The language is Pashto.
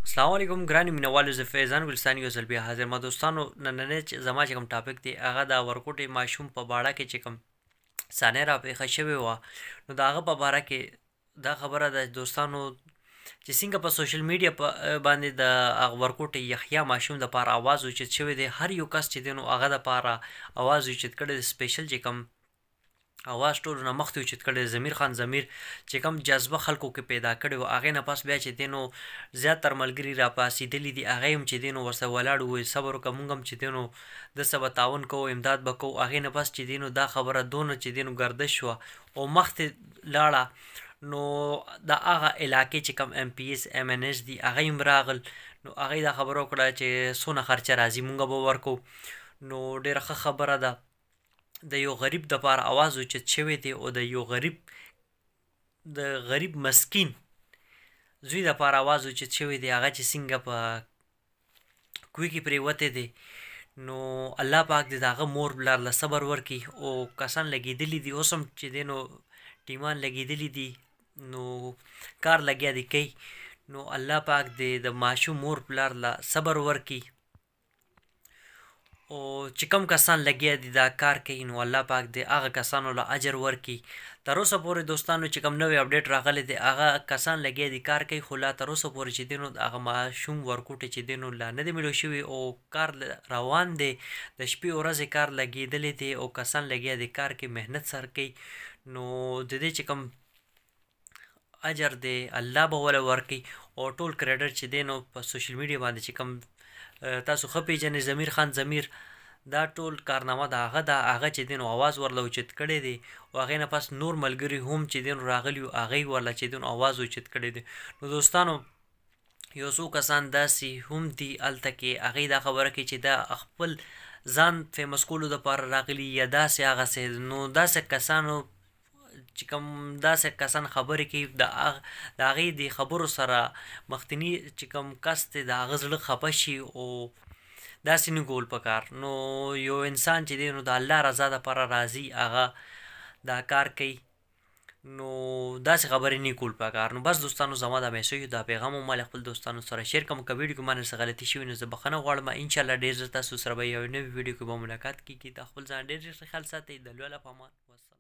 السلام علیکم ګراني مینوالو زه فیضان ګلستان یو ځل بیا حاضر ما دوستانو نننی زما چې کوم ټاپک دی هغه د ورکوټي ماشوم په باړه کې چې کوم ثانیه راپېښه شوې وه نو د هغه په باره کې دا خبره ده دوستانو چې څنګه په سوشل میډیا باندې د هغه ورکوټي یحیی ماشوم دپاره اواز اوچت شوی دی هر یو کس چې دی نو هغه دپاره اواز اوچت کړی دی سپیشل چې کوم اواز ټولو نه مخکې اوچت کړی ضمیر خان ضمیر چې کوم جذبه خلکو کې پیدا کړې وه هغې نه پس بیا چې دی نو زیاتر ملګري راپاڅېدلي دي هغه هم چې دی نو ورسره ولاړ وویل صبر وکړه موږ هم چې دی نو ده سره به تعاون کوو امداد به کوو هغې نه پس چې دی نو دا خبره دونه چې دی نو ګردش شوه او مخکې لاړه نو د هغه علاقې چې کوم ایم پی ایس ایم این ایس دي هغه هم راغل نو هغې دا خبره وکړه چې څونه خرچه راځي موږ به ورکو نو ډېره ښه خبره ده د یو غریب دپاره اواز اوچت شوی دی او د یو غریب مسکین زوی دپاره اواز اوچت شوی دی هغه چې څنګه په کوی کې پرېوتی دی نو الله پاک دې د هغه مور پلار له صبر ورکړي او کسان لګېدلي دي اوس هم چې دی نو ټیمان لګېدلي دي نو کار لګیا دی کوي نو الله پاک دې د ماشوم مور پلار له صبر ورکړي او چې کوم کسان لګیا دي دا کار کوي نو الله پاک دې هغه کسانو له اجر ورکړي تر اوسه پورې دوستانو چې کوم نوی اپډیټ راغلی دی هغه کسان لګیا دي کار کوي خو لا تر اوسه پورې چې دی نو هغه ماشوم ورکوټی چې دی نو لا نه دی میلو شوي او کار روان دی د شپې ورځې کار لګېدلی دی او کسان لګیا دي کار کوي محنت سره کوي نو د دې چې کوم اجر دی الله به وله ورکړي او ټول کریډټ چې دی نو په سوشل میډیا باندې چې کوم تاسو ښه پیژنئ ضمیر خان ضمیر دا ټول کارنامه د هغه ده هغه چې دی نو اواز ورله اوچت کړی دی او هغې نه پس نور ملګري هم چې دی نو راغلي وو هغوی ورله چې دی نو اواز اوچت کړی دی نو دوستانو یو څو کسان داسې هم دي هلته کې هغوی دا خبره کوي چې دا خپل ځان فیمس کولو دپاره راغلي یا داسې هغسې نو داسې کسانو چې کوم داسې کسان خبرې کوي د هغې د خبرو سره مخکیني چې کوم کس دی د هغه زړه خفه شي او داسې نه کول پکار نو یو انسان چې دی نو د الله رضا دپاره راځي هغه دا کار کوي نو داسې خبرې نه کول پکار نو بس دوستانو زما دا میسیج دا پیغام هم ما خپل دوستانو سره شیر کوم که ویډیو کې ما نه څه غلطي شوي نو زه بخښنه غواړم انشاءالله ډېر ژر تاسو سره به یو نوي ویډیو کې به ملاقات کېږي د خپل ځان ډېر ډېر خیال ساتئ د لوی الله په امان